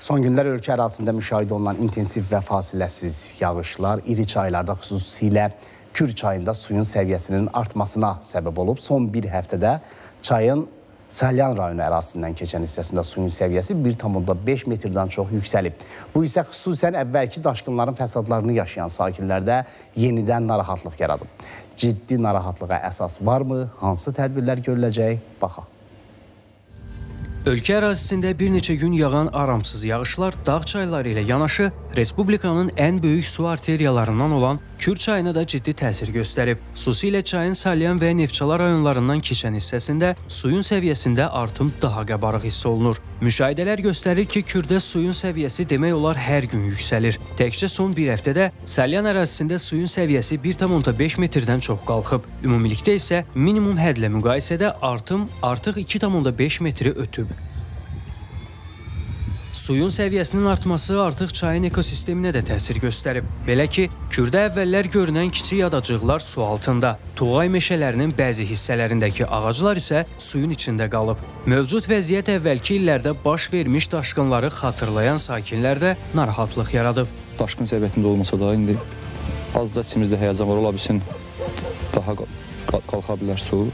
Son günlər ölkə ərazisində müşahidə olunan intensiv və fasiləsiz yağışlar iri çaylarda, xüsusilə Kür çayında suyun səviyyəsinin artmasına səbəb olub. Son bir həftədə çayın Salyan rayonu ərazisindən keçən hissəsində suyun səviyyəsi 1,5 metrdən çox yüksəlib. Bu isə xüsusən əvvəlki daşqınların fəsadlarını yaşayan sakinlərdə yenidən narahatlıq yaradıb. Ciddi narahatlığa əsas varmı? Hansı tədbirlər görüləcək? Baxaq. Ölkə ərazisində bir neçə gün yağan aramsız yağışlar dağ çayları ilə yanaşı, Respublikanın ən böyük su arteriyalarından olan Kür çayına da ciddi təsir göstərib. Xüsusilə çayın Salyan və Neftçala rayonlarından keçən hissəsində suyun səviyyəsində artım daha qəbarıq hiss olunur. Müşahidələr göstərir ki, Kürdə suyun səviyyəsi demək olar hər gün yüksəlir. Təkcə son bir həftədə Salyan ərazisində suyun səviyyəsi 1,5 metrdən çox qalxıb. Ümumilikdə isə minimum hədlə müqayisədə artım artıq 2,5 metri ötüb. Suyun səviyyəsinin artması artıq çayın ekosisteminə də təsir göstərib. Belə ki, Kürdə əvvəllər görünən kiçik adacıqlar su altında, Tuğay meşələrinin bəzi hissələrindəki ağaclar isə suyun içində qalıb. Mövcud vəziyyət əvvəlki illərdə baş vermiş daşqınları xatırlayan sakinlərdə narahatlıq yaradıb. Daşqın səviyyətində olmasa da indi azca içimizdə həyəcan var, ola bilsin daha qalxa bilər su.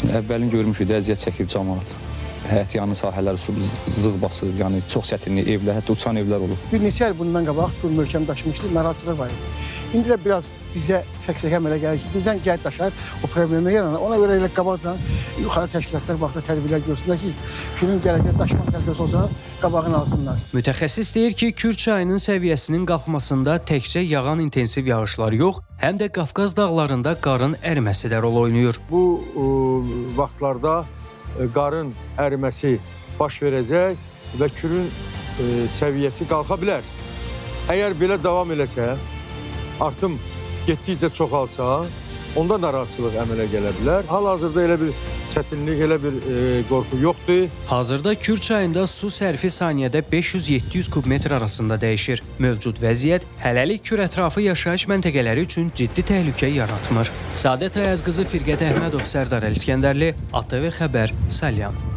Əvvəlin görmüşük, əziyyət çəkib cəmaət. Həyət yanı sahələr su zığ basır, yəni çox çətinlik evlər, hətta uçan evlər olur. Bir neçə il bundan qabaq bu möhkəm daşımışdı, narahatçılıq var idi. İndi də biraz bizə çək-çəkə əmələ gəlir ki, birdən gəl daşar, o problemi yaranır. Ona görə elə qabaqcan yuxarı təşkilatlar vaxtda tədbirlər görsünlər ki, Kürün gələcək daşmaq təhlükəsi olsa qabağını alsınlar. Mütəxəssis deyir ki, Kür çayının səviyyəsinin qalxmasında təkcə yağan intensiv yağışlar yox, həm də Qafqaz dağlarında qarın əriməsi də rol oynayır. Bu vaxtlarda qarın əriməsi baş verəcək və Kürün səviyyəsi qalxa bilər. Əgər belə davam eləsə, artım getdikcə çoxalsa, onda narahatçılıq əmələ gələ bilər. Hal-hazırda elə bir çətinlik, elə bir qorxu yoxdur. Hazırda Kür çayında su sərfi saniyədə 500-700 kubmetr arasında dəyişir. Mövcud vəziyyət hələlik Kür ətrafı yaşayış məntəqələri üçün ciddi təhlükə yaratmır. Sadət Ayaz qızı Firqət Əhmədov, Sərdar Əliskəndərli, ATV Xəbər, Salyan.